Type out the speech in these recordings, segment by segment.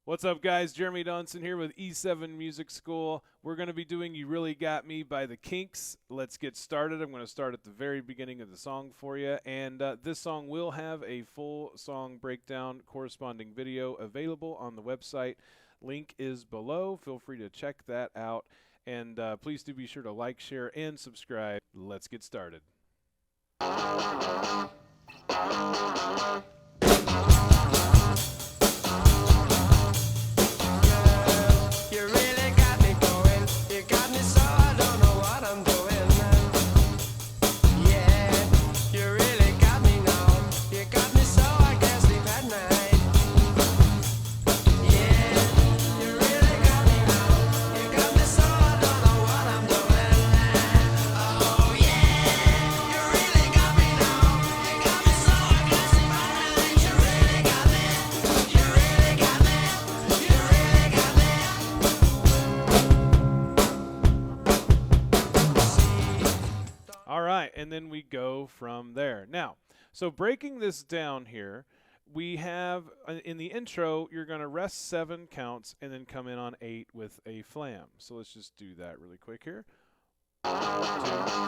What's up, guys? Jeremy Donson here with E7 Music School. We're going to be doing You Really Got Me by the Kinks. Let's get started. I'm going to start at the very beginning of the song for you. And this song will have a full song breakdown corresponding video available on the website. Link is below. Feel free to check that out. And please do be sure to like, share, and subscribe. Let's get started. All right, and then we go from there. Now, so breaking this down here, we have in the intro, you're going to rest 7 counts and then come in on 8 with a flam. So let's just do that really quick here. 1,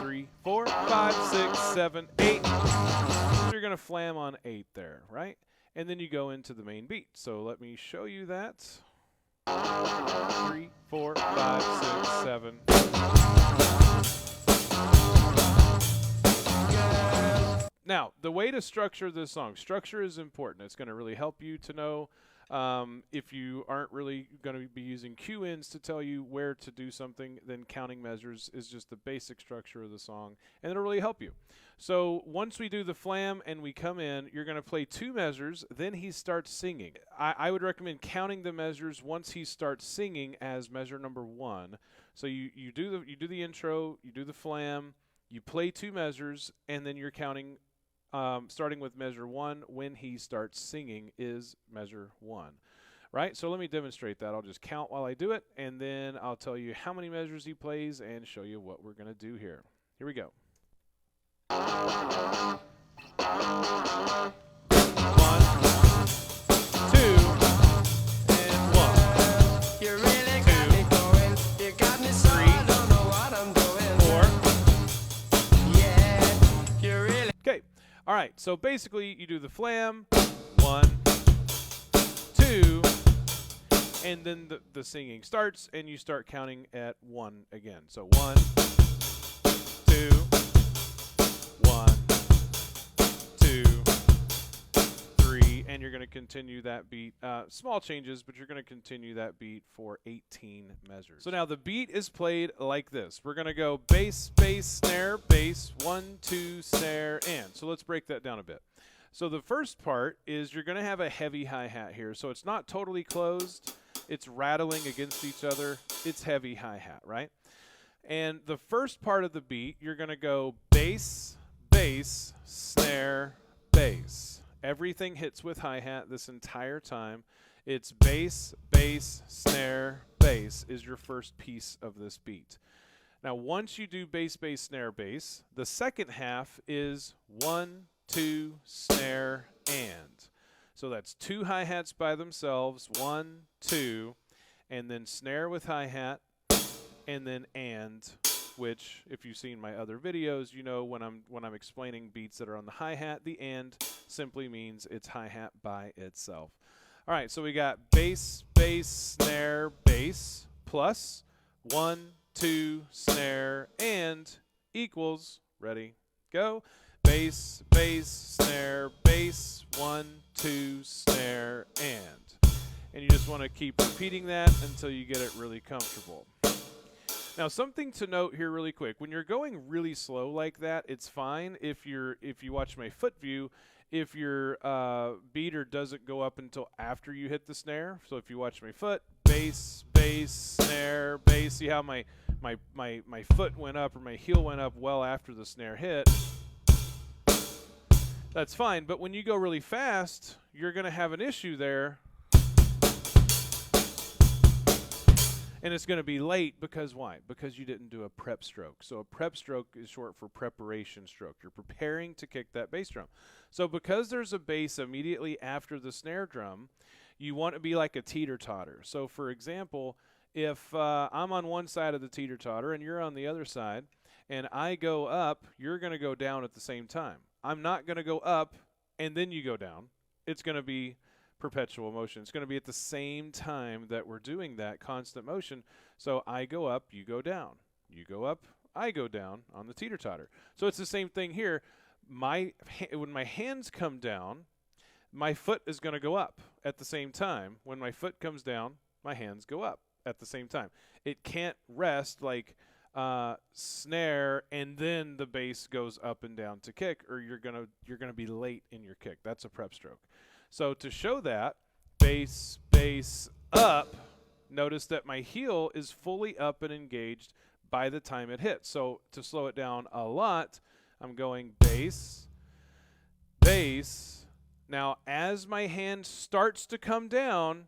2, 3, 4, 5, 6, 7, 8. So you're going to flam on 8 there, right? And then you go into the main beat. So let me show you that. 3, 4, 5, 6, 7. Now, the way to structure this song, structure is important. It's going to really help you to know if you aren't really going to be using cue-ins to tell you where to do something, then counting measures is just the basic structure of the song, and it'll really help you. So once we do the flam and we come in, you're going to play 2 measures, then he starts singing. I would recommend counting the measures once he starts singing as measure number 1. So you do the intro, you do the flam, you play 2 measures, and then you're counting starting with measure 1 when he starts singing is measure 1. Right? So let me demonstrate that. I'll just count while I do it, and then I'll tell you how many measures he plays and show you what we're going to do here. Here we go. 1, 2, and 1. You really got me going. You got me so I don't know what I'm doing. 4. Yeah, you really. Okay. All right. So basically, you do the flam. 1, 2, and then the singing starts, and you start counting at 1 again. So 1, 2, 1, 2, 3, and you're going to continue that beat. Small changes, but you're going to continue that beat for 18 measures. So now the beat is played like this. We're going to go bass, bass, snare, bass, 1, 2, snare, and. So let's break that down a bit. So the first part is you're going to have a heavy hi-hat here. So it's not totally closed. It's rattling against each other. It's heavy hi-hat, right? And the first part of the beat, you're going to go bass, bass, snare, bass. Everything hits with hi-hat this entire time. It's bass, bass, snare, bass is your first piece of this beat. Now, once you do bass, bass, snare, bass, the second half is 1, 2, snare, and. So that's 2 hi-hats by themselves, 1, 2, and then snare with hi-hat, and then and, which if you've seen my other videos, you know when I'm explaining beats that are on the hi-hat, the and simply means it's hi-hat by itself. All right, so we got bass, bass, snare, bass, plus 1, 2, snare, and equals, ready, go, bass, bass, snare, bass, 1, 2, snare, and. And you just want to keep repeating that until you get it really comfortable. Now, something to note here really quick. When you're going really slow like that, it's fine if you watch my foot view, if your beater doesn't go up until after you hit the snare. So if you watch my foot, bass, bass, snare, bass. See how my foot went up or my heel went up well after the snare hit. That's fine, but when you go really fast, you're going to have an issue there. And it's going to be late because why? Because you didn't do a prep stroke. So a prep stroke is short for preparation stroke. You're preparing to kick that bass drum. So because there's a bass immediately after the snare drum, you want to be like a teeter-totter. So for example, if I'm on one side of the teeter-totter and you're on the other side, and I go up, you're going to go down at the same time. I'm not going to go up and then you go down. It's going to be perpetual motion. It's going to be at the same time that we're doing that constant motion. So I go up, you go down. You go up, I go down on the teeter-totter. So it's the same thing here. When my hands come down, my foot is going to go up at the same time. When my foot comes down, my hands go up at the same time. It can't rest like snare and then the bass goes up and down to kick, or you're gonna be late in your kick. That's a prep stroke. So to show that, bass, bass, up, notice that my heel is fully up and engaged by the time it hits. So to slow it down a lot, I'm going bass, bass. Now, as my hand starts to come down,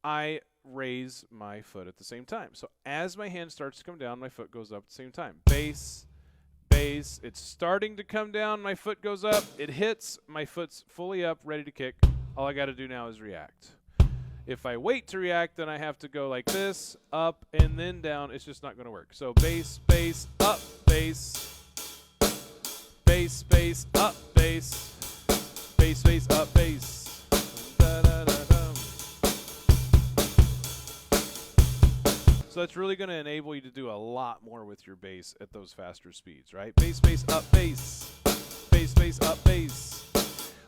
I raise my foot at the same time. So as my hand starts to come down, my foot goes up at the same time. Bass, bass. It's starting to come down. My foot goes up. It hits. My foot's fully up, ready to kick. All I got to do now is react. If I wait to react, then I have to go like this, up, and then down. It's just not going to work. So bass, bass, up, bass. Bass, bass, up, bass. Bass, bass, up, bass. Da, da, da, da. So that's really going to enable you to do a lot more with your bass at those faster speeds, right? Bass, bass, up, bass. Bass, bass, up, bass.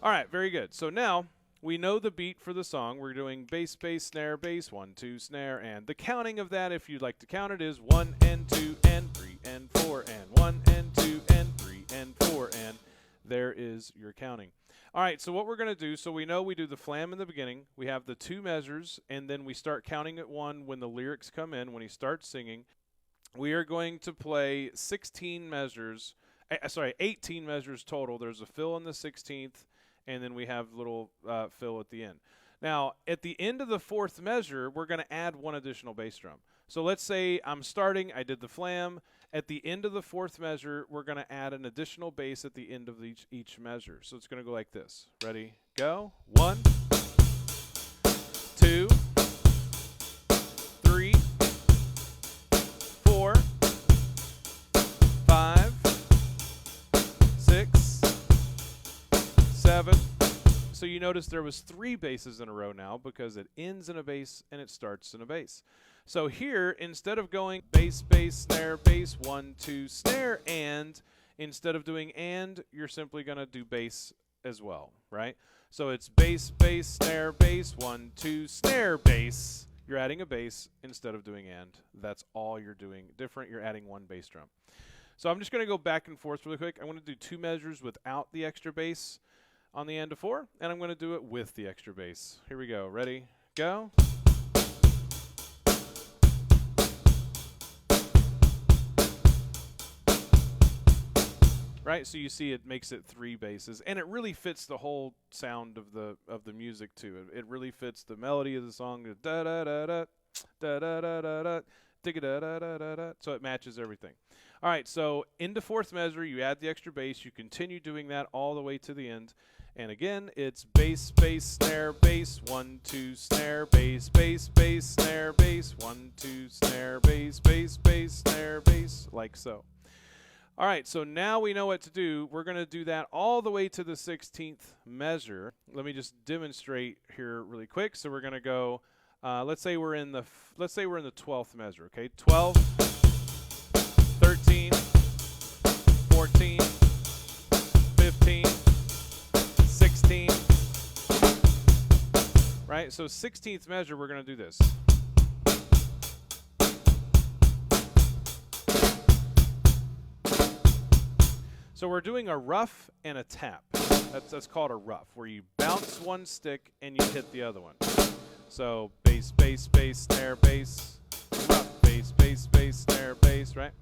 All right, very good. So now we know the beat for the song. We're doing bass, bass, snare, bass, 1, 2, snare, and the counting of that, if you'd like to count it, is 1 and 2 and 3 and 4 and 1 and 2 and 3 and 4, and there is your counting. All right, so what we're going to do, so we know we do the flam in the beginning. We have the 2 measures, and then we start counting at 1 when the lyrics come in, when he starts singing. We are going to play 18 measures total. There's a fill in the 16th, and then we have little fill at the end. Now, at the end of the 4th measure, we're going to add 1 additional bass drum. So let's say I'm starting, I did the flam. At the end of the 4th measure, we're going to add an additional bass at the end of each measure. So it's going to go like this. Ready? Go. 1, 2, 3, 4, 5, 6, 7. So you notice there was 3 basses in a row now because it ends in a bass and it starts in a bass. So here, instead of going bass, bass, snare, bass, 1, 2, snare, and instead of doing and, you're simply going to do bass as well, right? So it's bass, bass, snare, bass, 1, 2, snare, bass. You're adding a bass instead of doing and. That's all you're doing different. You're adding 1 bass drum. So I'm just going to go back and forth really quick. I'm going to do 2 measures without the extra bass on the end of 4, and I'm going to do it with the extra bass. Here we go. Ready? Go. Right, so you see it makes it 3 basses, and it really fits the whole sound of the music too. It really fits the melody of the song. Da da da da da da da da da da da da da da. So it matches everything. All right, so into 4th measure, you add the extra bass. You continue doing that all the way to the end. And again, it's bass, bass, snare, bass, 1, 2, snare, bass, bass, bass, snare, bass, 1, 2, snare, bass, bass, bass, snare, bass, like so. All right, so now we know what to do. We're going to do that all the way to the 16th measure. Let me just demonstrate here really quick. So we're going to go. Let's say we're in the 12th measure. Okay, 12, 13, 14, 15, 16. Right. So 16th measure, we're going to do this. So we're doing a ruff and a tap. That's called a ruff, where you bounce one stick and you hit the other one. So bass, bass, bass, snare, bass, ruff, bass, bass, bass, snare, bass, right?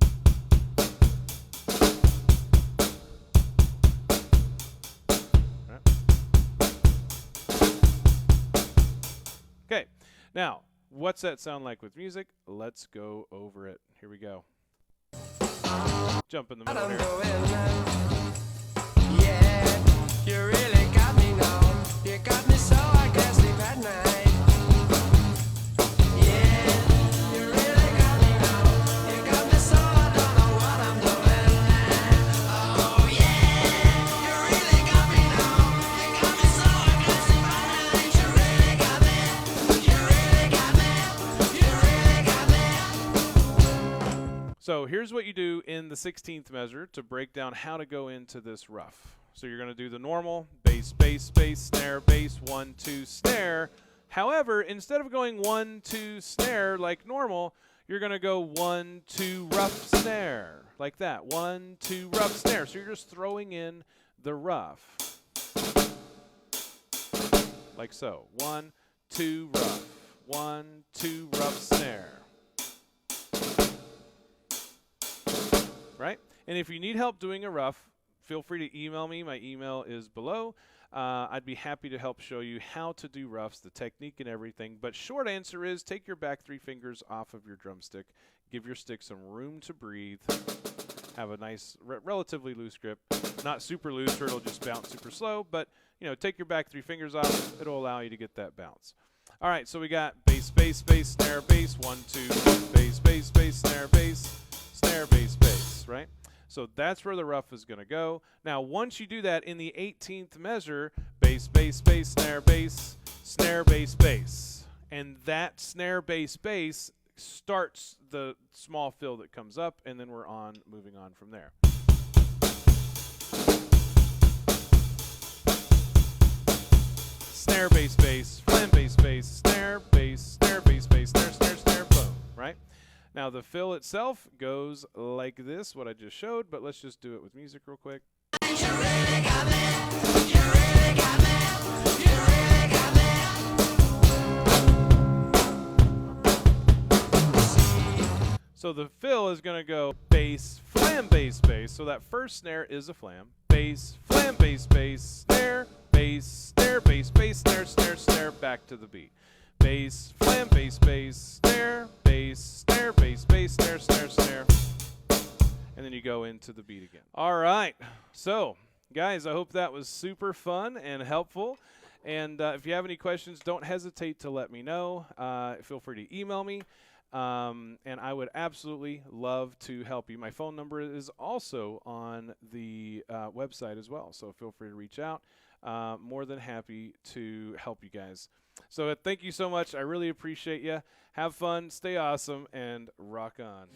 Okay, now, what's that sound like with music? Let's go over it. Here we go. Jump in the middle here. Yeah, you really got me now. You got me so I guess at night. Yeah, you really got me now. You got me so I don't know what I'm doing. Oh yeah, you really got me now. You got me so I can't see my eyes. You really got me. You really got me. You really got me. So here's what you do in the 16th measure to break down how to go into this rough. So you're going to do the normal bass, bass, bass, snare, bass, 1, 2, snare. However, instead of going 1, 2, snare like normal, you're going to go 1, 2, rough, snare. Like that. 1, 2, rough, snare. So you're just throwing in the rough. Like so. 1, 2, rough. 1, 2, rough, snare. Right? And if you need help doing a rough, feel free to email me. My email is below. I'd be happy to help show you how to do roughs, the technique and everything. But short answer is take your back 3 fingers off of your drumstick. Give your stick some room to breathe. Have a nice, relatively loose grip. Not super loose or it'll just bounce super slow. But, you know, take your back 3 fingers off. It'll allow you to get that bounce. All right, so we got bass, bass, bass, snare, bass, 1, 2, bass, bass, bass, snare, bass, bass, right? So that's where the rough is going to go. Now, once you do that in the 18th measure, bass, bass, bass, snare, bass, bass. And that snare, bass starts the small fill that comes up, and then we're moving on from there. Snare, bass, flam, bass, snare, bass, snare, boom, right? Now, the fill itself goes like this, what I just showed, but let's just do it with music real quick. You really got me. You really got me. You really got me. So the fill is going to go bass, flam, bass. So that first snare is a flam. Bass, flam, bass, snare, bass, snare, back to the beat. Bass, flam, bass, snare, bass, snare. And then you go into the beat again. All right. So, guys, I hope that was super fun and helpful. And if you have any questions, don't hesitate to let me know. Feel free to email me. And I would absolutely love to help you. My phone number is also on the website as well. So feel free to reach out. More than happy to help you guys. So thank you so much. I really appreciate you. Have fun, stay awesome, and rock on.